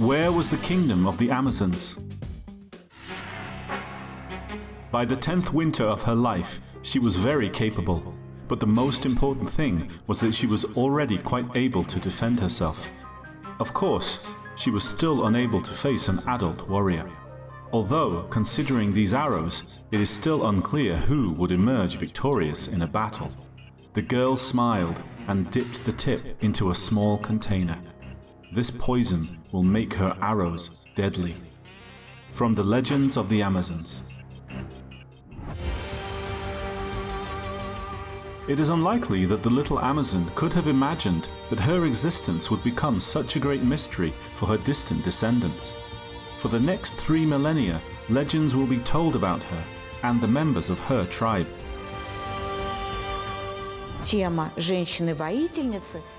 Where was the kingdom of the Amazons? By the 10th winter of her life, she was very capable, but the most important thing was that she was already quite able to defend herself. Of course, she was still unable to face an adult warrior. Although, considering these arrows, it is still unclear who would emerge victorious in a battle. The girl smiled and dipped the tip into a small container. This poison will make her arrows deadly. From the legends of the Amazons. It is unlikely that the little Amazon could have imagined that her existence would become such a great mystery for her distant descendants. For the next 3 millennia, legends will be told about her and the members of her tribe.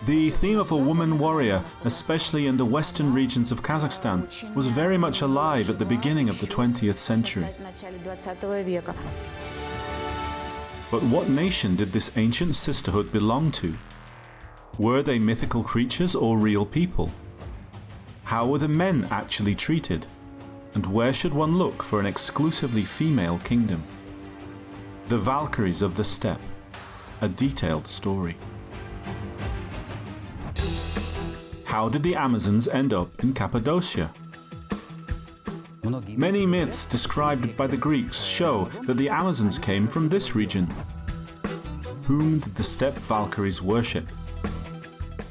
The theme of a woman warrior, especially in the western regions of Kazakhstan, was very much alive at the beginning of the 20th century. But what nation did this ancient sisterhood belong to? Were they mythical creatures or real people? How were the men actually treated? And where should one look for an exclusively female kingdom? The Valkyries of the Steppe. A detailed story. How did the Amazons end up in Cappadocia? Many myths described by the Greeks show that the Amazons came from this region. Whom did the steppe Valkyries worship?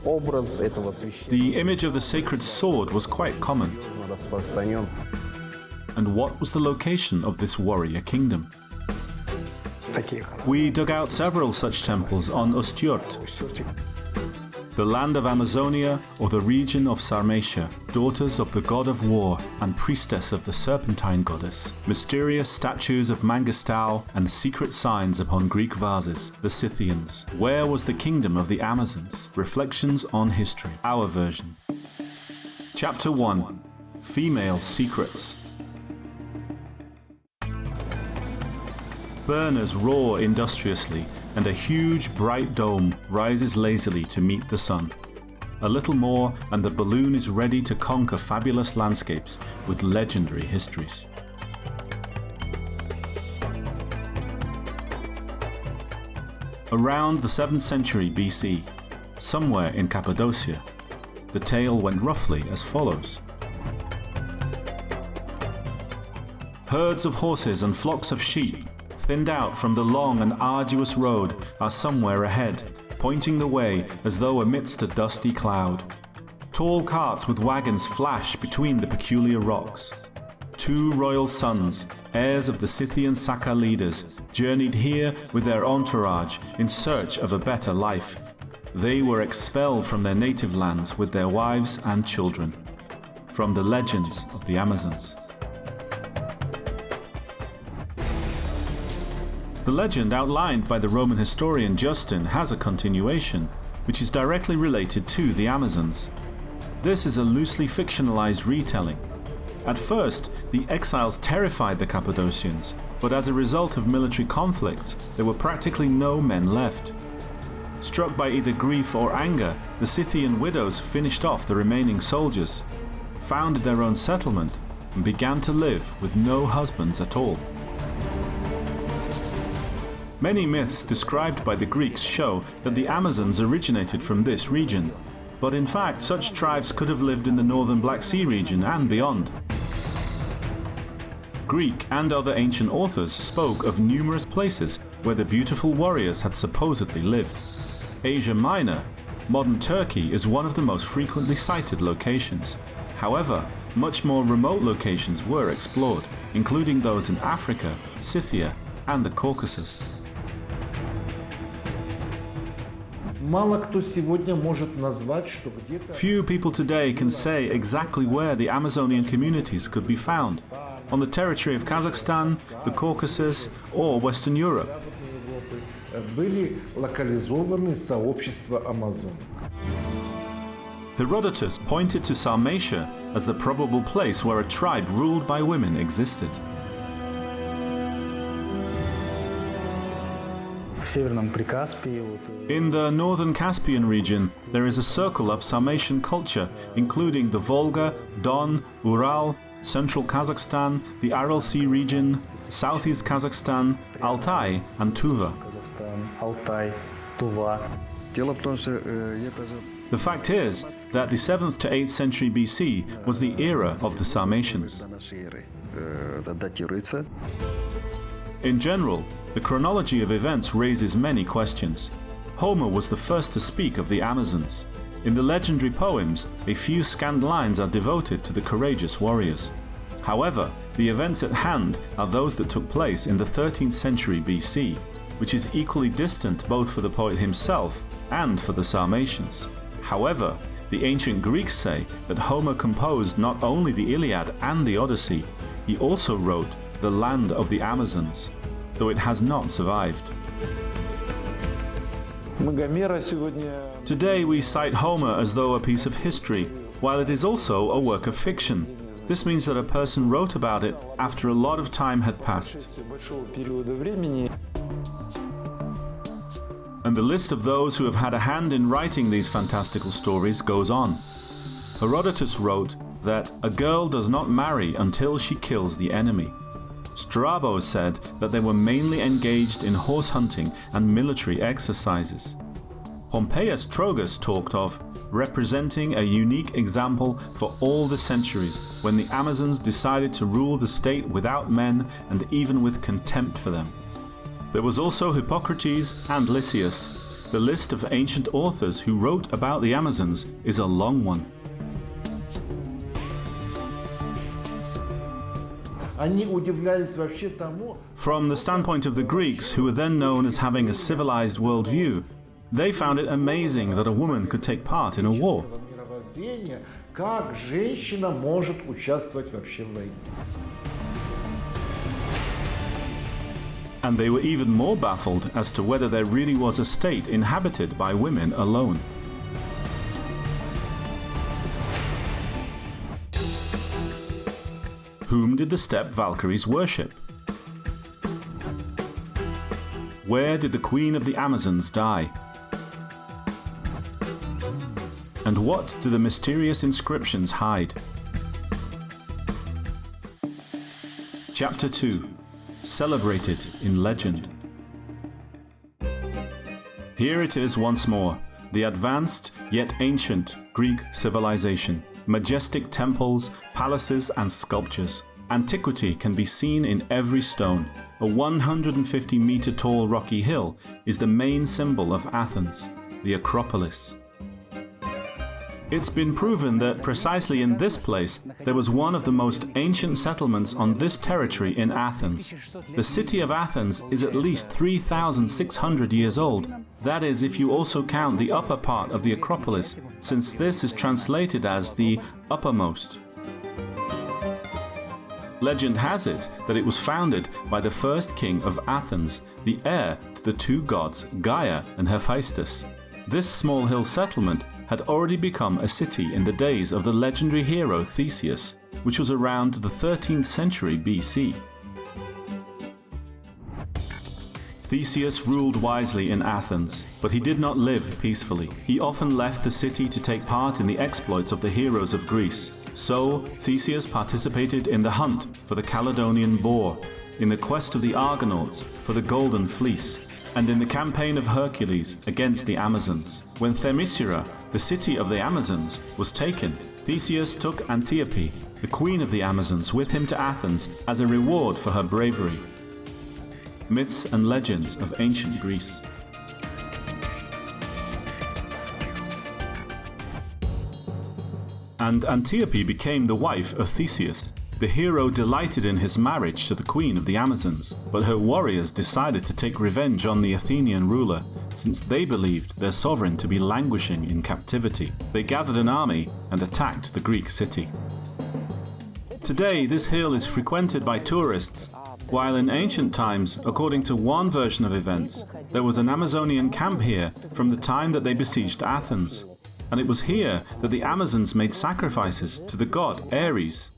The image of the sacred sword was quite common. And what was the location of this warrior kingdom? We dug out several such temples on Ustyurt, the land of Amazonia or the region of Sarmatia, daughters of the god of war and priestess of the serpentine goddess, mysterious statues of Mangistau and secret signs upon Greek vases, the Scythians. Where was the kingdom of the Amazons? Reflections on history, our version. Chapter 1. Female Secrets. Burners roar industriously, and a huge bright dome rises lazily to meet the sun. A little more and the balloon is ready to conquer fabulous landscapes with legendary histories. Around the 7th century BC, somewhere in Cappadocia, the tale went roughly as follows. Herds of horses and flocks of sheep, thinned out from the long and arduous road, are somewhere ahead, pointing the way as though amidst a dusty cloud. Tall carts with wagons flash between the peculiar rocks. 2 royal sons, heirs of the Scythian Saka leaders, journeyed here with their entourage in search of a better life. They were expelled from their native lands with their wives and children. From the legends of the Amazons. The legend outlined by the Roman historian Justin has a continuation, which is directly related to the Amazons. This is a loosely fictionalized retelling. At first, the exiles terrified the Cappadocians, but as a result of military conflicts, there were practically no men left. Struck by either grief or anger, the Scythian widows finished off the remaining soldiers, founded their own settlement, and began to live with no husbands at all. Many myths described by the Greeks show that the Amazons originated from this region, but in fact such tribes could have lived in the northern Black Sea region and beyond. Greek and other ancient authors spoke of numerous places where the beautiful warriors had supposedly lived. Asia Minor, modern Turkey, is one of the most frequently cited locations. However, much more remote locations were explored, including those in Africa, Scythia, and the Caucasus. Few people today can say exactly where the Amazonian communities could be found, on the territory of Kazakhstan, the Caucasus, or Western Europe. Herodotus pointed to Sarmatia as the probable place where a tribe ruled by women existed. In the northern Caspian region, there is a circle of Sarmatian culture, including the Volga, Don, Ural, central Kazakhstan, the Aral Sea region, southeast Kazakhstan, Altai, and Tuva. The fact is that the 7th to 8th century BC was the era of the Sarmatians. In general, the chronology of events raises many questions. Homer was the first to speak of the Amazons. In the legendary poems, a few scant lines are devoted to the courageous warriors. However, the events at hand are those that took place in the 13th century BC, which is equally distant both for the poet himself and for the Sarmatians. However, the ancient Greeks say that Homer composed not only the Iliad and the Odyssey, he also wrote The Land of the Amazons, though it has not survived. Today we cite Homer as though a piece of history, while it is also a work of fiction. This means that a person wrote about it after a lot of time had passed. And the list of those who have had a hand in writing these fantastical stories goes on. Herodotus wrote that a girl does not marry until she kills the enemy. Strabo said that they were mainly engaged in horse hunting and military exercises. Pompeius Trogus talked of representing a unique example for all the centuries when the Amazons decided to rule the state without men and even with contempt for them. There was also Hippocrates and Lysias. The list of ancient authors who wrote about the Amazons is a long one. From the standpoint of the Greeks, who were then known as having a civilized worldview, they found it amazing that a woman could take part in a war. And they were even more baffled as to whether there really was a state inhabited by women alone. Whom did the steppe Valkyries worship? Where did the queen of the Amazons die? And what do the mysterious inscriptions hide? Chapter 2. Celebrated in legend. Here it is once more, the advanced yet ancient Greek civilization. Majestic temples, palaces and sculptures. Antiquity can be seen in every stone. A 150-meter tall rocky hill is the main symbol of Athens, the Acropolis. It's been proven that precisely in this place there was one of the most ancient settlements on this territory in Athens. The city of Athens is at least 3,600 years old. That is, if you also count the upper part of the Acropolis, since this is translated as the uppermost. Legend has it that it was founded by the first king of Athens, the heir to the two gods Gaia and Hephaestus. This small hill settlement had already become a city in the days of the legendary hero Theseus, which was around the 13th century BC. Theseus ruled wisely in Athens, but he did not live peacefully. He often left the city to take part in the exploits of the heroes of Greece. So, Theseus participated in the hunt for the Caledonian boar, in the quest of the Argonauts for the Golden Fleece, and in the campaign of Hercules against the Amazons. When Themyscira, the city of the Amazons, was taken, Theseus took Antiope, the queen of the Amazons, with him to Athens as a reward for her bravery. Myths and legends of ancient Greece. And Antiope became the wife of Theseus. The hero delighted in his marriage to the queen of the Amazons, but her warriors decided to take revenge on the Athenian ruler, since they believed their sovereign to be languishing in captivity. They gathered an army and attacked the Greek city. Today, this hill is frequented by tourists, while in ancient times, according to one version of events, there was an Amazonian camp here from the time that they besieged Athens. And it was here that the Amazons made sacrifices to the god Ares.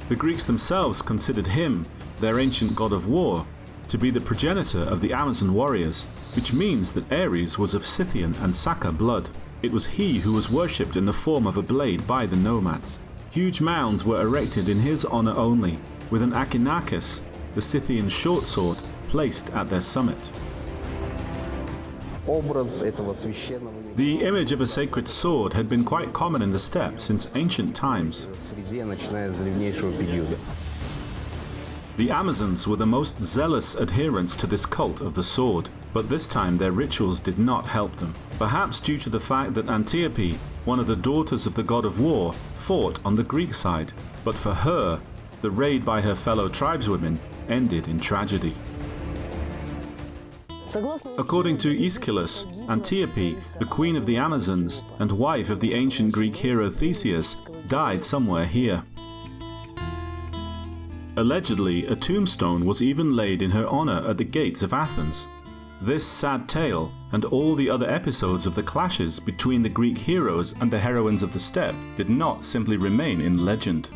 The Greeks themselves considered him their ancient god of war, to be the progenitor of the Amazon warriors, which means that Ares was of Scythian and Saka blood. It was he who was worshipped in the form of a blade by the nomads. Huge mounds were erected in his honor only, with an akinakis, the Scythian short sword, placed at their summit. The image of a sacred sword had been quite common in the steppe since ancient times. The Amazons were the most zealous adherents to this cult of the sword, but this time their rituals did not help them. Perhaps due to the fact that Antiope, one of the daughters of the god of war, fought on the Greek side, but for her, the raid by her fellow tribeswomen ended in tragedy. According to Aeschylus, Antiope, the queen of the Amazons and wife of the ancient Greek hero Theseus, died somewhere here. Allegedly, a tombstone was even laid in her honor at the gates of Athens. This sad tale, and all the other episodes of the clashes between the Greek heroes and the heroines of the steppe, did not simply remain in legend.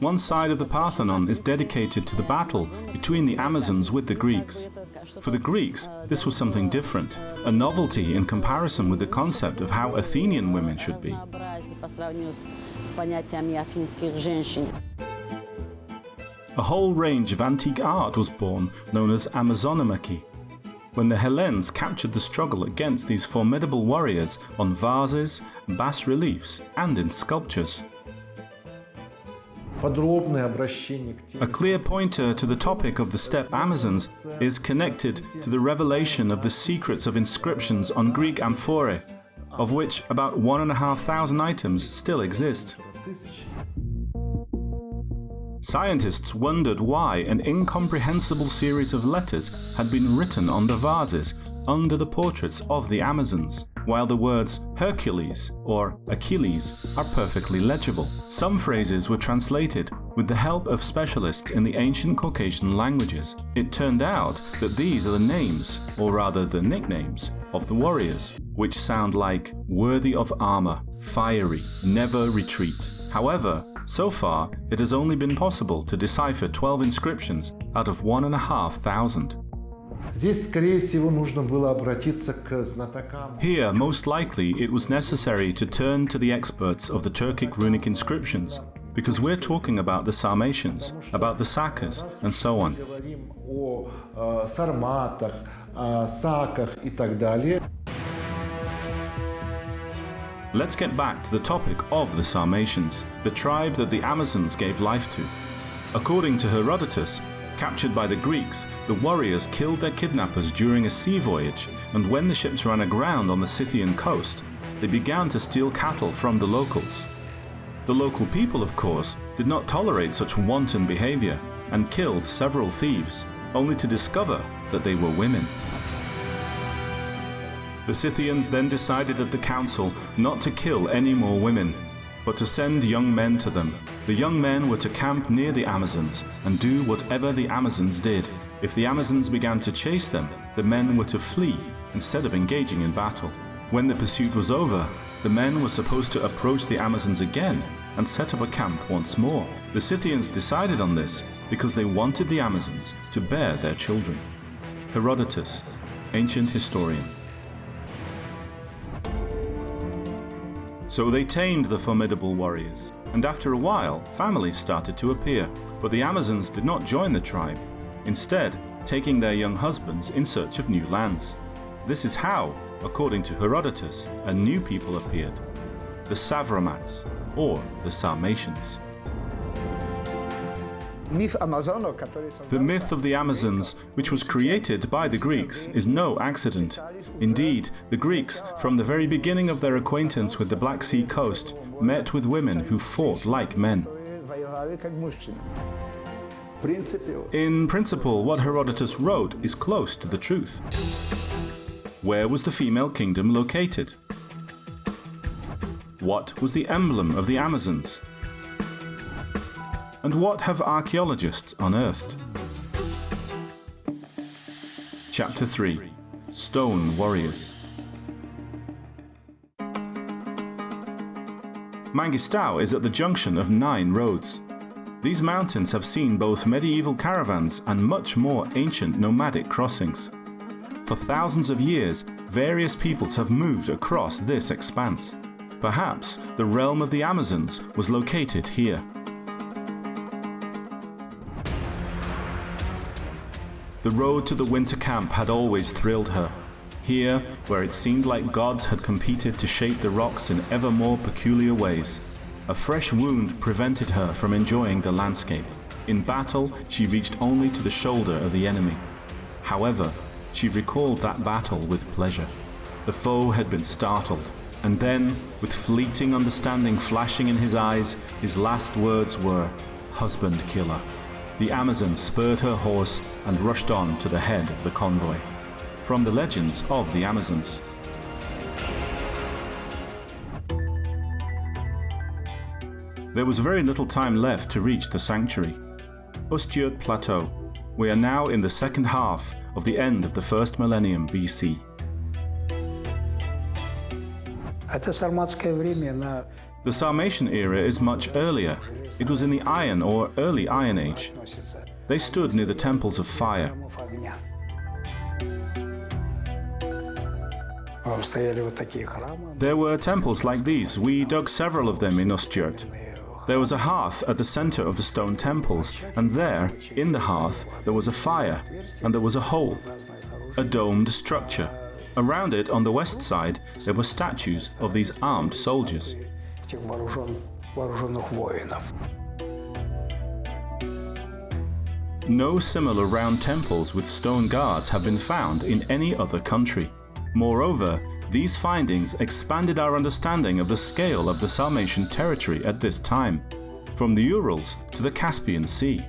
One side of the Parthenon is dedicated to the battle between the Amazons with the Greeks. For the Greeks, this was something different, a novelty in comparison with the concept of how Athenian women should be. A whole range of antique art was born, known as Amazonomachy, when the Hellenes captured the struggle against these formidable warriors on vases, bas-reliefs, and in sculptures. A clear pointer to the topic of the steppe Amazons is connected to the revelation of the secrets of inscriptions on Greek amphorae, of which about 1,500 items still exist. Scientists wondered why an incomprehensible series of letters had been written on the vases under the portraits of the Amazons, while the words Hercules or Achilles are perfectly legible. Some phrases were translated with the help of specialists in the ancient Caucasian languages. It turned out that these are the names, or rather the nicknames, of the warriors, which sound like worthy of armor, fiery, never retreat. However, so far, it has only been possible to decipher 12 inscriptions out of 1,500. Here, most likely, it was necessary to turn to the experts of the Turkic runic inscriptions, because we're talking about the Sarmatians, about the Sakas, and so on. Let's get back to the topic of the Sarmatians, the tribe that the Amazons gave life to. According to Herodotus, captured by the Greeks, the warriors killed their kidnappers during a sea voyage, and when the ships ran aground on the Scythian coast, they began to steal cattle from the locals. The local people, of course, did not tolerate such wanton behavior and killed several thieves, only to discover that they were women. The Scythians then decided at the council not to kill any more women, but to send young men to them. The young men were to camp near the Amazons and do whatever the Amazons did. If the Amazons began to chase them, the men were to flee instead of engaging in battle. When the pursuit was over, the men were supposed to approach the Amazons again and set up a camp once more. The Scythians decided on this because they wanted the Amazons to bear their children. Herodotus, ancient historian. So they tamed the formidable warriors, and after a while, families started to appear. But the Amazons did not join the tribe, instead taking their young husbands in search of new lands. This is how, according to Herodotus, a new people appeared, the Savromats, or the Sarmatians. The myth of the Amazons, which was created by the Greeks, is no accident. Indeed, the Greeks, from the very beginning of their acquaintance with the Black Sea coast, met with women who fought like men. In principle, what Herodotus wrote is close to the truth. Where was the female kingdom located? What was the emblem of the Amazons? And what have archaeologists unearthed? Chapter 3. Stone Warriors. Mangistau is at the junction of 9 roads. These mountains have seen both medieval caravans and much more ancient nomadic crossings. For thousands of years, various peoples have moved across this expanse. Perhaps the realm of the Amazons was located here. The road to the winter camp had always thrilled her. Here, where it seemed like gods had competed to shape the rocks in ever more peculiar ways, a fresh wound prevented her from enjoying the landscape. In battle, she reached only to the shoulder of the enemy. However, she recalled that battle with pleasure. The foe had been startled, and then, with fleeting understanding flashing in his eyes, his last words were, "Husband killer." The Amazon spurred her horse and rushed on to the head of the convoy. From the legends of the Amazons. There was very little time left to reach the sanctuary. Ustjurt Plateau. We are now in the second half of the end of the first millennium BC. The Sarmatian era is much earlier. It was in the Iron or early Iron Age. They stood near the temples of fire. There were temples like these. We dug several of them in Ustjurt. There was a hearth at the center of the stone temples, and there, in the hearth, there was a fire, and there was a hole, a domed structure. Around it, on the west side, there were statues of these armed soldiers. No similar round temples with stone guards have been found in any other country. Moreover, these findings expanded our understanding of the scale of the Sarmatian territory at this time, from the Urals to the Caspian Sea.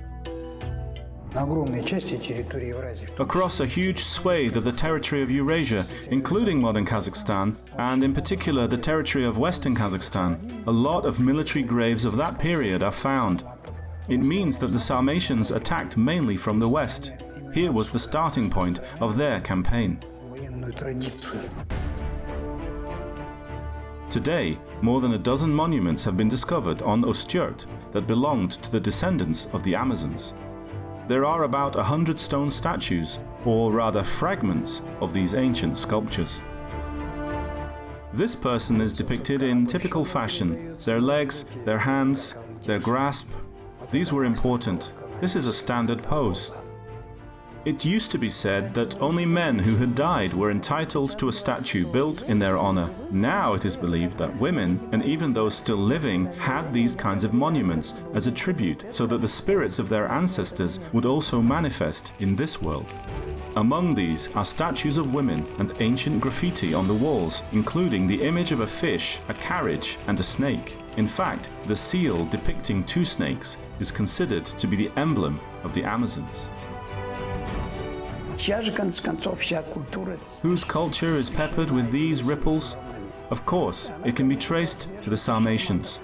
Across a huge swathe of the territory of Eurasia, including modern Kazakhstan, and in particular the territory of western Kazakhstan, a lot of military graves of that period are found. It means that the Sarmatians attacked mainly from the west. Here was the starting point of their campaign. Today, more than a dozen monuments have been discovered on Ustjurt that belonged to the descendants of the Amazons. There are about 100 stone statues, or rather fragments, of these ancient sculptures. This person is depicted in typical fashion. Their legs, their hands, their grasp, these were important. This is a standard pose. It used to be said that only men who had died were entitled to a statue built in their honor. Now it is believed that women, and even those still living, had these kinds of monuments as a tribute so that the spirits of their ancestors would also manifest in this world. Among these are statues of women and ancient graffiti on the walls, including the image of a fish, a carriage, and a snake. In fact, the seal depicting two snakes is considered to be the emblem of the Amazons. Whose culture is peppered with these ripples? Of course, it can be traced to the Sarmatians.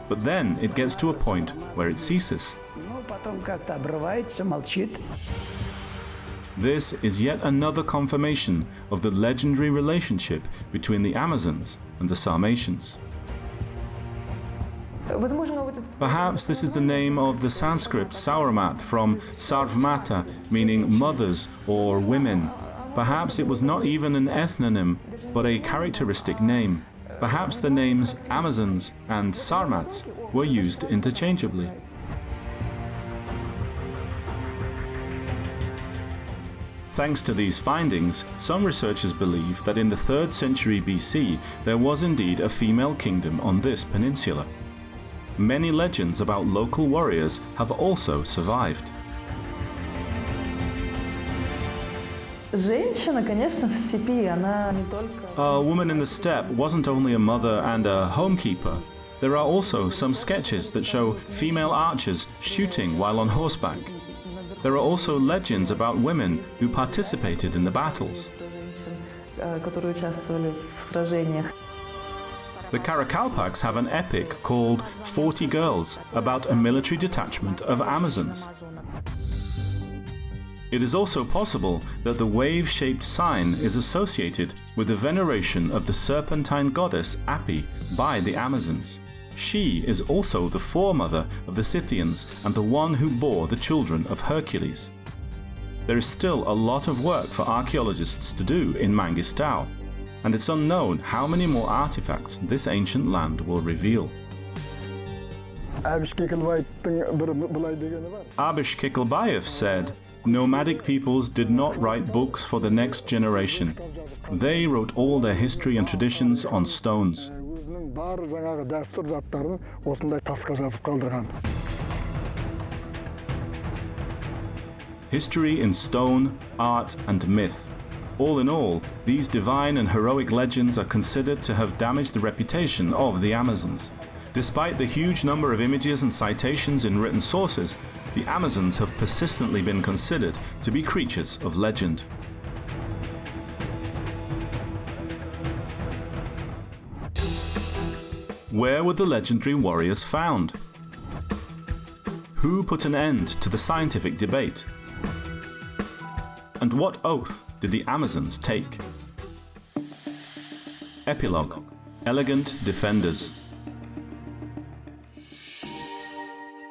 But then it gets to a point where it ceases. This is yet another confirmation of the legendary relationship between the Amazons and the Sarmatians. Perhaps this is the name of the Sanskrit Saurmat from Sarvmata, meaning mothers or women. Perhaps it was not even an ethnonym, but a characteristic name. Perhaps the names Amazons and Sarmats were used interchangeably. Thanks to these findings, some researchers believe that in the 3rd century BC there was indeed a female kingdom on this peninsula. Many legends about local warriors have also survived. A woman in the steppe wasn't only a mother and a homekeeper. There are also some sketches that show female archers shooting while on horseback. There are also legends about women who participated in the battles. The Karakalpaks have an epic called 40 Girls about a military detachment of Amazons. It is also possible that the wave-shaped sign is associated with the veneration of the serpentine goddess Api by the Amazons. She is also the foremother of the Scythians and the one who bore the children of Hercules. There is still a lot of work for archaeologists to do in Mangistau, and it's unknown how many more artifacts this ancient land will reveal. Abish Kikelbayev said, "Nomadic peoples did not write books for the next generation. They wrote all their history and traditions on stones." History in stone, art and myth. All in all, these divine and heroic legends are considered to have damaged the reputation of the Amazons. Despite the huge number of images and citations in written sources, the Amazons have persistently been considered to be creatures of legend. Where were the legendary warriors found? Who put an end to the scientific debate? And what oath did the Amazons take? Epilogue: Elegant Defenders.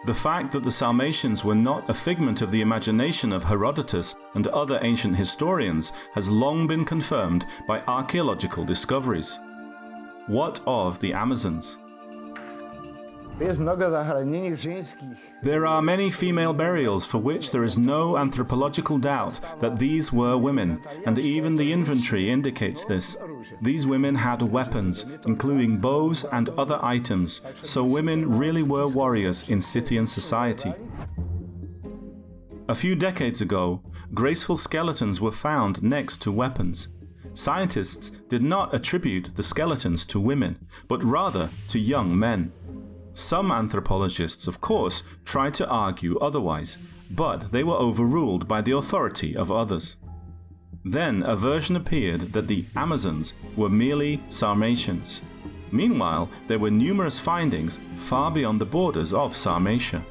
The fact that the Sarmatians were not a figment of the imagination of Herodotus and other ancient historians has long been confirmed by archaeological discoveries. What of the Amazons? There are many female burials for which there is no anthropological doubt that these were women, and even the inventory indicates this. These women had weapons, including bows and other items, so women really were warriors in Scythian society. A few decades ago, graceful skeletons were found next to weapons. Scientists did not attribute the skeletons to women, but rather to young men. Some anthropologists, of course, tried to argue otherwise, but they were overruled by the authority of others. Then a version appeared that the Amazons were merely Sarmatians. Meanwhile, there were numerous findings far beyond the borders of Sarmatia.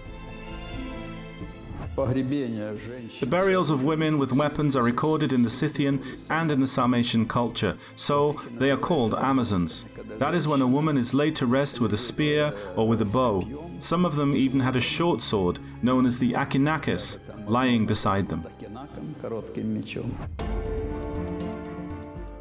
The burials of women with weapons are recorded in the Scythian and in the Sarmatian culture, so they are called Amazons. That is when a woman is laid to rest with a spear or with a bow. Some of them even had a short sword, known as the akinakes, lying beside them.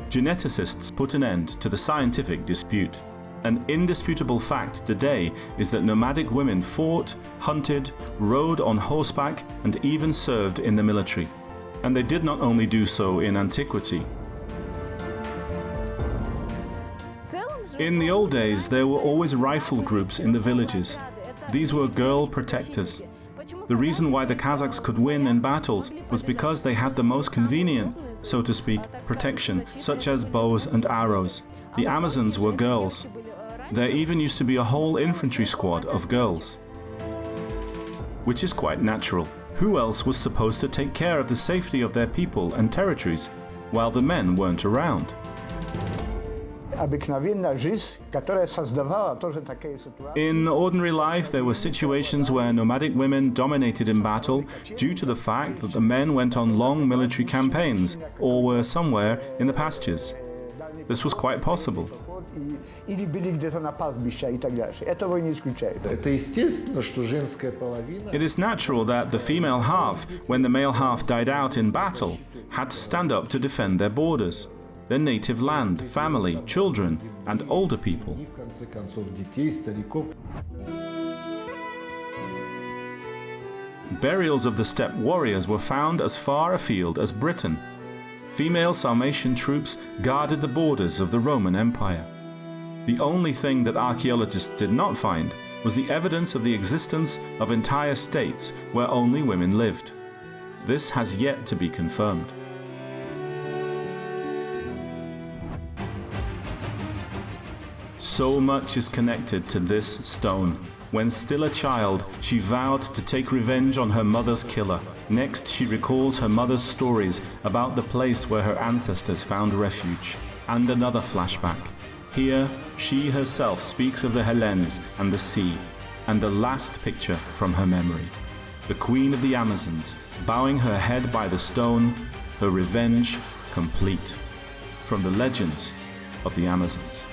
Geneticists put an end to the scientific dispute. An indisputable fact today is that nomadic women fought, hunted, rode on horseback, and even served in the military. And they did not only do so in antiquity. In the old days, there were always rifle groups in the villages. These were girl protectors. The reason why the Kazakhs could win in battles was because they had the most convenient, so to speak, protection, such as bows and arrows. The Amazons were girls. There even used to be a whole infantry squad of girls. Which is quite natural. Who else was supposed to take care of the safety of their people and territories while the men weren't around? In ordinary life, there were situations where nomadic women dominated in battle due to the fact that the men went on long military campaigns or were somewhere in the pastures. This was quite possible. It is natural that the female half, when the male half died out in battle, had to stand up to defend their borders, their native land, family, children, and older people. Burials of the steppe warriors were found as far afield as Britain. Female Sarmatian troops guarded the borders of the Roman Empire. The only thing that archaeologists did not find was the evidence of the existence of entire states where only women lived. This has yet to be confirmed. So much is connected to this stone. When still a child, she vowed to take revenge on her mother's killer. Next, she recalls her mother's stories about the place where her ancestors found refuge. And another flashback. Here, she herself speaks of the Hellenes and the sea, and the last picture from her memory. The queen of the Amazons, bowing her head by the stone, her revenge complete. From the legends of the Amazons.